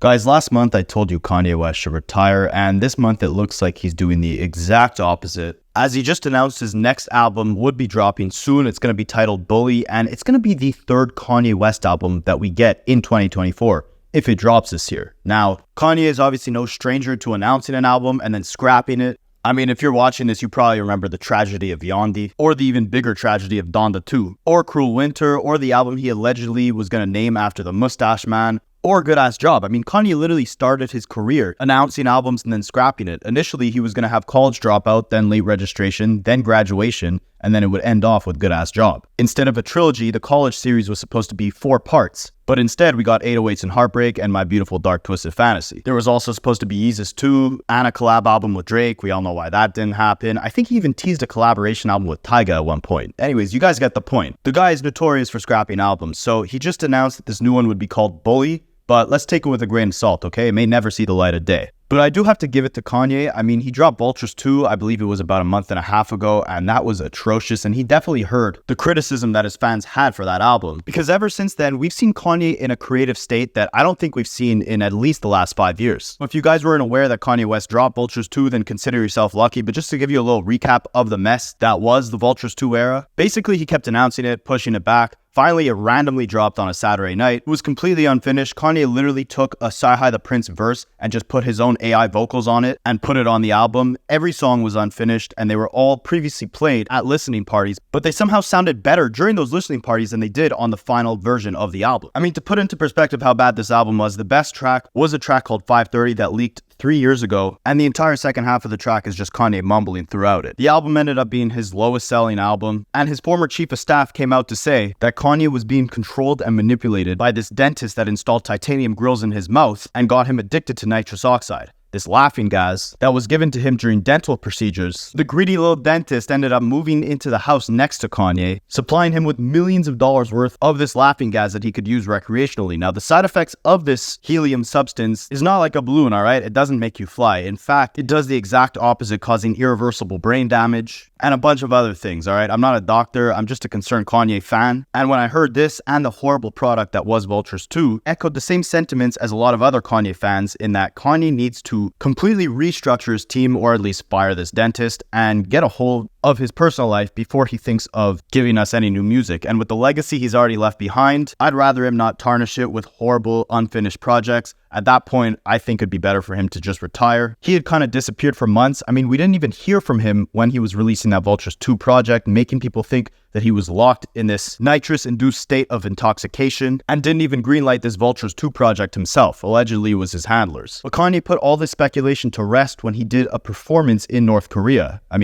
Guys, last month I told you Kanye West should retire, and this month it looks like he's doing the exact opposite, as he just announced his next album would be dropping soon. It's going to be titled Bully, and it's going to be the third Kanye West album that we get in 2024, if it drops this year. Now, Kanye is obviously no stranger to announcing an album and then scrapping it. I mean, if you're watching this, you probably remember the tragedy of Yandhi, or the even bigger tragedy of Donda 2, or Cruel Winter, or the album he allegedly was going to name after the Mustache Man, or Good Ass Job. I mean, Kanye literally started his career announcing albums and then scrapping it. Initially, he was going to have College Dropout, then Late Registration, then Graduation, and then it would end off with Good Ass Job. Instead of a trilogy, the College series was supposed to be 4 parts. But instead, we got 808s and Heartbreak and My Beautiful Dark Twisted Fantasy. There was also supposed to be Yeezus 2 and a collab album with Drake. We all know why that didn't happen. I think he even teased a collaboration album with Tyga at one point. Anyways, you guys get the point. The guy is notorious for scrapping albums, so he just announced that this new one would be called Bully. But let's take it with a grain of salt, okay? It may never see the light of day. But I do have to give it to Kanye. I mean, he dropped Vultures 2, I believe it was about a month and a half ago, and that was atrocious, and he definitely heard the criticism that his fans had for that album. Because ever since then, we've seen Kanye in a creative state that I don't think we've seen in at least the last 5 years. If you guys weren't aware that Kanye West dropped Vultures 2, then consider yourself lucky. But just to give you a little recap of the mess that was the Vultures 2 era, basically he kept announcing it, pushing it back. Finally, it randomly dropped on a Saturday night. It was completely unfinished. Kanye literally took a Sci-Hi the Prince verse and just put his own AI vocals on it and put it on the album. Every song was unfinished and they were all previously played at listening parties, but they somehow sounded better during those listening parties than they did on the final version of the album. I mean, to put into perspective how bad this album was, the best track was a track called 530 that leaked 3 years ago, and the entire second half of the track is just Kanye mumbling throughout it. The album ended up being his lowest selling album, and his former chief of staff came out to say that Kanye was being controlled and manipulated by this dentist that installed titanium grills in his mouth and got him addicted to nitrous oxide, this laughing gas that was given to him during dental procedures. The greedy little dentist ended up moving into the house next to Kanye, supplying him with millions of dollars worth of this laughing gas that he could use recreationally. Now, the side effects of this helium substance is not like a balloon, alright? It doesn't make you fly. In fact, it does the exact opposite, causing irreversible brain damage and a bunch of other things, alright? I'm not a doctor, I'm just a concerned Kanye fan. And when I heard this and the horrible product that was Vultures 2, echoed the same sentiments as a lot of other Kanye fans, in that Kanye needs to completely restructure his team, or at least fire this dentist, and get a hold of his personal life before he thinks of giving us any new music. And with the legacy he's already left behind, I'd rather him not tarnish it with horrible, unfinished projects. At that point, I think it'd be better for him to just retire. He had kind of disappeared for months. I mean, we didn't even hear from him when he was releasing that Vultures 2 project, making people think that he was locked in this nitrous-induced state of intoxication, and didn't even greenlight this Vultures 2 project himself. Allegedly, it was his handlers. But Kanye put all this speculation to rest when he did a performance in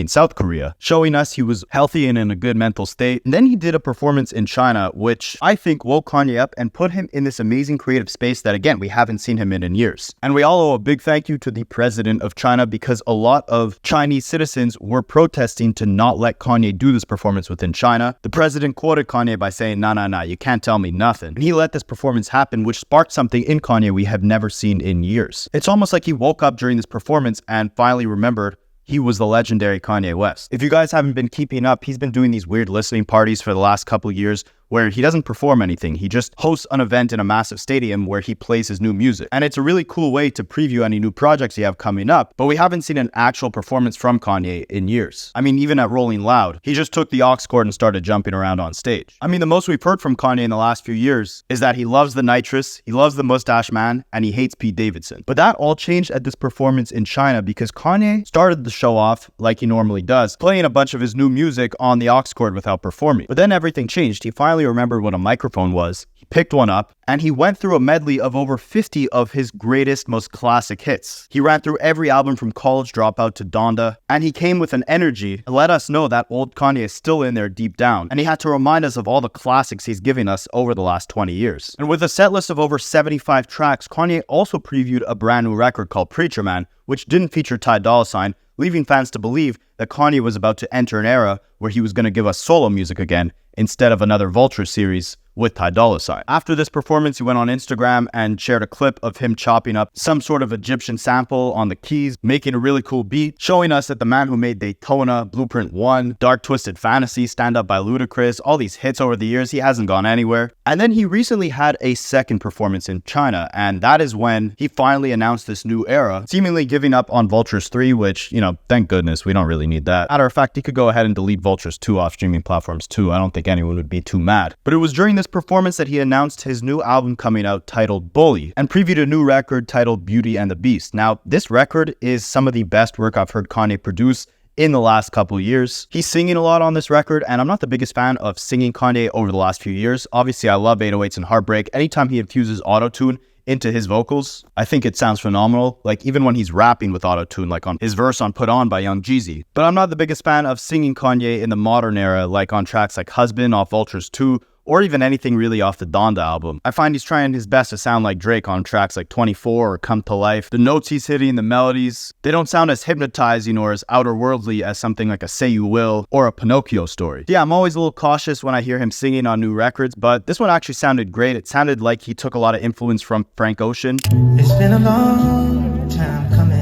South Korea, showing us he was healthy and in a good mental state. And then he did a performance in China, which I think woke Kanye up and put him in this amazing creative space that, again, we haven't seen him in years. And we all owe a big thank you to the president of China, because a lot of Chinese citizens were protesting to not let Kanye do this performance within China. The president quoted Kanye by saying, nah, you can't tell me nothing. And he let this performance happen, which sparked something in Kanye we have never seen in years. It's almost like he woke up during this performance and finally remembered he was the legendary Kanye West. If you guys haven't been keeping up, he's been doing these weird listening parties for the last couple of years where he doesn't perform anything. He just hosts an event in a massive stadium where he plays his new music. And it's a really cool way to preview any new projects you have coming up, but we haven't seen an actual performance from Kanye in years. I mean, even at Rolling Loud, he just took the aux cord and started jumping around on stage. I mean, the most we've heard from Kanye in the last few years is that he loves the nitrous, he loves the Mustache Man, and he hates Pete Davidson. But that all changed at this performance in China, because Kanye started the show off like he normally does, playing a bunch of his new music on the aux cord without performing. But then everything changed. He finally remembered what a microphone was. He picked one up and he went through a medley of over 50 of his greatest, most classic hits. He ran through every album from College Dropout to Donda, and he came with an energy to let us know that old Kanye is still in there deep down. And he had to remind us of all the classics he's giving us over the last 20 years. And with a set list of over 75 tracks, Kanye also previewed a brand new record called Preacher Man, which didn't feature Ty Dolla, leaving fans to believe that Kanye was about to enter an era where he was going to give us solo music again, instead of another Vultures series with Ty Dolla. After this performance, he went on Instagram and shared a clip of him chopping up some sort of Egyptian sample on the keys, making a really cool beat, showing us that the man who made Daytona, Blueprint 1, Dark Twisted Fantasy, Stand Up by Ludacris, all these hits over the years, he hasn't gone anywhere. And then he recently had a second performance in China, and that is when he finally announced this new era, seemingly giving up on Vultures 3, which, thank goodness, we don't really need that. Matter of fact, he could go ahead and delete Vultures 2 off streaming platforms too. I don't think anyone would be too mad. But it was during this performance that he announced his new album coming out titled Bully, and previewed a new record titled Beauty and the Beast. Now, this record is some of the best work I've heard Kanye produce in the last couple of years. He's singing a lot on this record, and I'm not the biggest fan of singing Kanye over the last few years. Obviously, I love 808s and Heartbreak. Anytime he infuses autotune into his vocals, I think it sounds phenomenal. Like even when he's rapping with autotune, like on his verse on Put On by Young Jeezy. But I'm not the biggest fan of singing Kanye in the modern era, like on tracks like Husband off Vultures 2, or even anything really off the Donda album. I find he's trying his best to sound like Drake on tracks like 24 or Come to Life. The notes he's hitting, the melodies, they don't sound as hypnotizing or as outerworldly as something like a Say You Will or a Pinocchio story. Yeah, I'm always a little cautious when I hear him singing on new records, but this one actually sounded great. It sounded like he took a lot of influence from Frank Ocean. It's been a long time coming.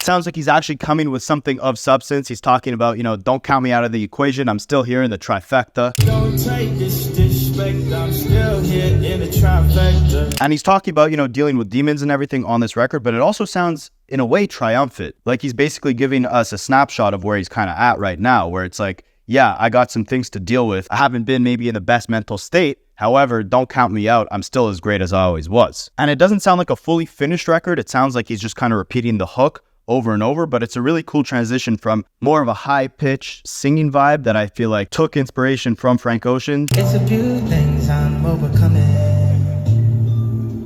Sounds like he's actually coming with something of substance. He's talking about, don't count me out of the equation. I'm still here in the trifecta. Don't take disrespect. I'm still here in the trifecta. And he's talking about, dealing with demons and everything on this record, but it also sounds in a way triumphant. Like he's basically giving us a snapshot of where he's kind of at right now, where it's like, yeah, I got some things to deal with. I haven't been maybe in the best mental state. However, don't count me out. I'm still as great as I always was. And it doesn't sound like a fully finished record. It sounds like he's just kind of repeating the hook over and over, but it's a really cool transition from more of a high-pitched singing vibe that I feel like took inspiration from Frank Ocean. It's a few things I'm overcoming.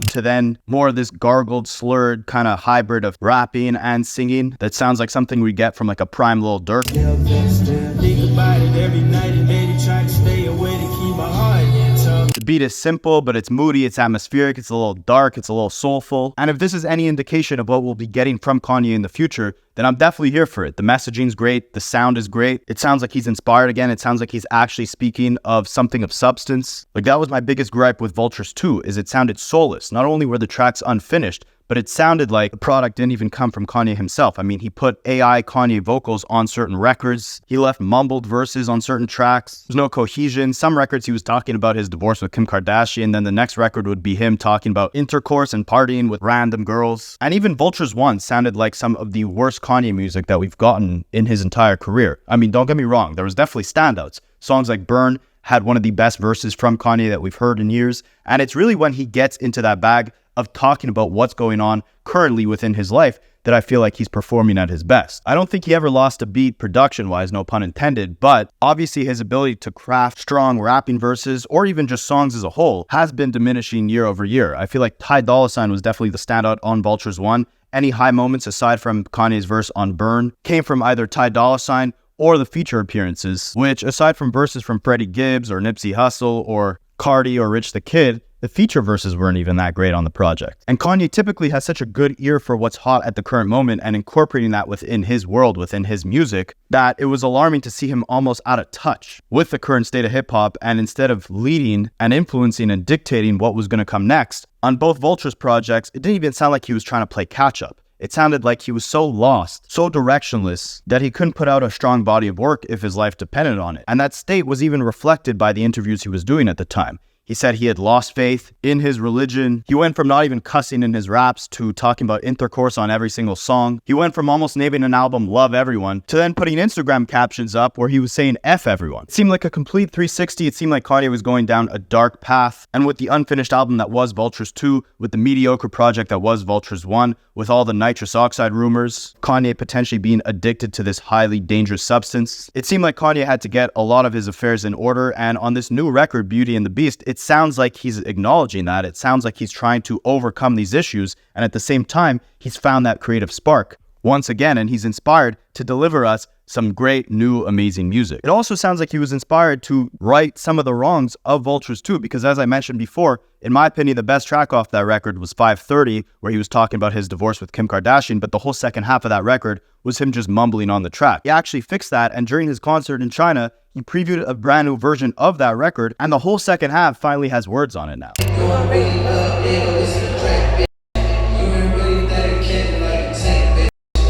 To then more of this gargled, slurred kind of hybrid of rapping and singing that sounds like something we get from like a prime Lil Durk. Think about it every night and day to try to stay away to keep my heart in tough. The beat is simple, but it's moody, it's atmospheric, it's a little dark, it's a little soulful. And if this is any indication of what we'll be getting from Kanye in the future, then I'm definitely here for it. The messaging's great, the sound is great. It sounds like he's inspired again. It sounds like he's actually speaking of something of substance. Like that was my biggest gripe with Vultures 2, is it sounded soulless. Not only were the tracks unfinished, but it sounded like the product didn't even come from Kanye himself. I mean, he put AI Kanye vocals on certain records. He left mumbled verses on certain tracks. There's no cohesion. Some records he was talking about his divorce with Kim Kardashian. Then the next record would be him talking about intercourse and partying with random girls. And even Vultures 1 sounded like some of the worst Kanye music that we've gotten in his entire career. I mean, don't get me wrong. There was definitely standouts. Songs like Burn had one of the best verses from Kanye that we've heard in years. And it's really when he gets into that bag of talking about what's going on currently within his life that I feel like he's performing at his best. I don't think he ever lost a beat production-wise, no pun intended, but obviously his ability to craft strong rapping verses or even just songs as a whole has been diminishing year over year. I feel like Ty Dolla was definitely the standout on Vultures 1. Any high moments aside from Kanye's verse on Burn came from either Ty Dolla or the feature appearances, which aside from verses from Freddie Gibbs or Nipsey Hussle or Carti or Rich the Kid, the feature verses weren't even that great on the project. And Kanye typically has such a good ear for what's hot at the current moment and incorporating that within his world, within his music, that it was alarming to see him almost out of touch with the current state of hip-hop, and instead of leading and influencing and dictating what was going to come next, on both Vultures projects, it didn't even sound like he was trying to play catch-up. It sounded like he was so lost, so directionless, that he couldn't put out a strong body of work if his life depended on it. And that state was even reflected by the interviews he was doing at the time. He said he had lost faith in his religion. He went from not even cussing in his raps to talking about intercourse on every single song. He went from almost naming an album Love Everyone to then putting Instagram captions up where he was saying F everyone. It seemed like a complete 360. It seemed like Kanye was going down a dark path. And with the unfinished album that was Vultures 2, with the mediocre project that was Vultures 1, with all the nitrous oxide rumors, Kanye potentially being addicted to this highly dangerous substance, it seemed like Kanye had to get a lot of his affairs in order. And on this new record, Beauty and the Beast, it sounds like he's acknowledging that. It sounds like he's trying to overcome these issues, and at the same time, he's found that creative spark once again, and he's inspired to deliver us some great, new, amazing music. It also sounds like he was inspired to right some of the wrongs of Vultures too, because as I mentioned before, in my opinion, the best track off that record was 530, where he was talking about his divorce with Kim Kardashian, but the whole second half of that record was him just mumbling on the track. He actually fixed that, and during his concert in China, he previewed a brand new version of that record, and the whole second half finally has words on it now.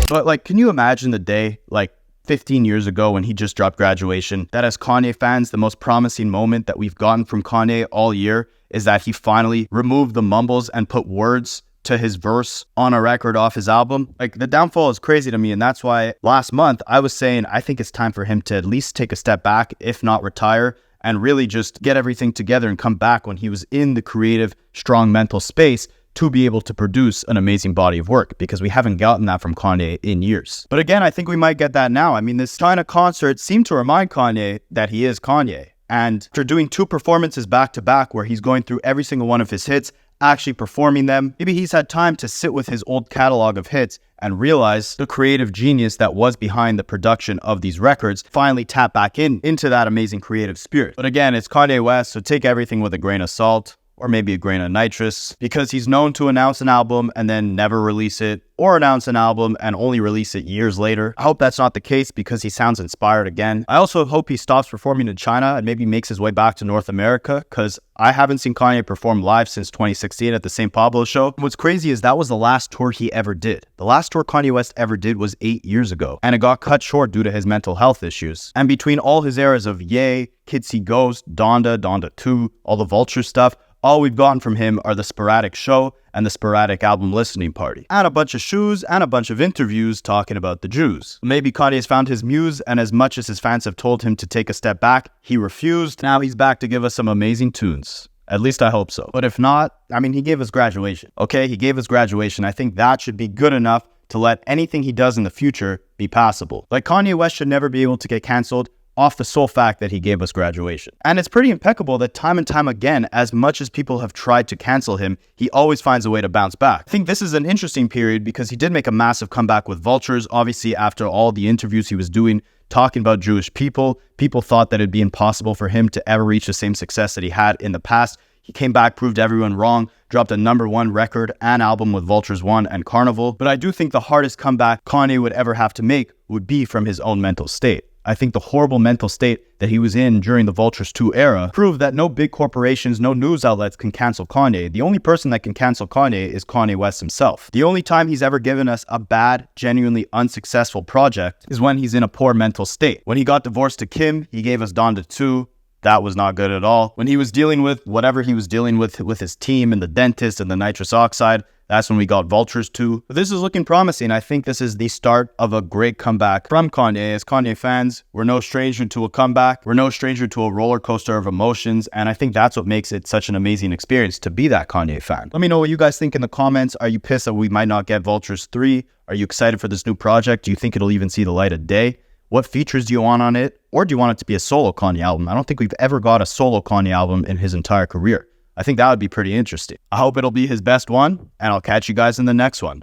But like, can you imagine the day, like 15 years ago when he just dropped Graduation, that as Kanye fans, the most promising moment that we've gotten from Kanye all year is that he finally removed the mumbles and put words to his verse on a record off his album? Like, the downfall is crazy to me, and that's why last month I was saying I think it's time for him to at least take a step back, if not retire, and really just get everything together and come back when he was in the creative, strong mental space to be able to produce an amazing body of work, because we haven't gotten that from Kanye in years. But again, I think we might get that now. I mean, this China concert seemed to remind Kanye that he is Kanye. And after doing 2 performances back to back where he's going through every single one of his hits, actually performing them, maybe he's had time to sit with his old catalog of hits and realize the creative genius that was behind the production of these records, finally tap back into that amazing creative spirit. But again, it's Kanye West, so take everything with a grain of salt, or maybe a grain of nitrous, because he's known to announce an album and then never release it, or announce an album and only release it years later. I hope that's not the case, because he sounds inspired again. I also hope he stops performing in China and maybe makes his way back to North America, because I haven't seen Kanye perform live since 2016 at the St. Pablo show. What's crazy is that was the last tour he ever did. The last tour Kanye West ever did was 8 years ago, and it got cut short due to his mental health issues. And between all his eras of Ye, Kids See Ghost, Donda, Donda 2, all the Vulture stuff, all we've gotten from him are the sporadic show and the sporadic album listening party, and a bunch of shoes and a bunch of interviews talking about the Jews. Maybe Kanye's found his muse, and as much as his fans have told him to take a step back, he refused. Now he's back to give us some amazing tunes. At least I hope so. But if not, I mean, he gave us Graduation. Okay, he gave us Graduation. I think that should be good enough to let anything he does in the future be passable. Like, Kanye West should never be able to get canceled off the sole fact that he gave us Graduation. And it's pretty impeccable that time and time again, as much as people have tried to cancel him, he always finds a way to bounce back. I think this is an interesting period because he did make a massive comeback with Vultures. Obviously, after all the interviews he was doing talking about Jewish people thought that it'd be impossible for him to ever reach the same success that he had in the past. He came back, proved everyone wrong, dropped a #1 record and album with Vultures 1 and Carnival. But I do think the hardest comeback Kanye would ever have to make would be from his own mental state. I think the horrible mental state that he was in during the Vultures 2 era proved that no big corporations, no news outlets can cancel Kanye. The only person that can cancel Kanye is Kanye West himself. The only time he's ever given us a bad, genuinely unsuccessful project is when he's in a poor mental state. When he got divorced to Kim, he gave us Donda 2. That was not good at all. When he was dealing with whatever he was dealing with his team and the dentist and the nitrous oxide, that's when we got Vultures 2. But this is looking promising. I think this is the start of a great comeback from Kanye. As Kanye fans, we're no stranger to a comeback. We're no stranger to a roller coaster of emotions. And I think that's what makes it such an amazing experience to be that Kanye fan. Let me know what you guys think in the comments. Are you pissed that we might not get Vultures 3? Are you excited for this new project? Do you think it'll even see the light of day? What features do you want on it? Or do you want it to be a solo Kanye album? I don't think we've ever got a solo Kanye album in his entire career. I think that would be pretty interesting. I hope it'll be his best one, and I'll catch you guys in the next one.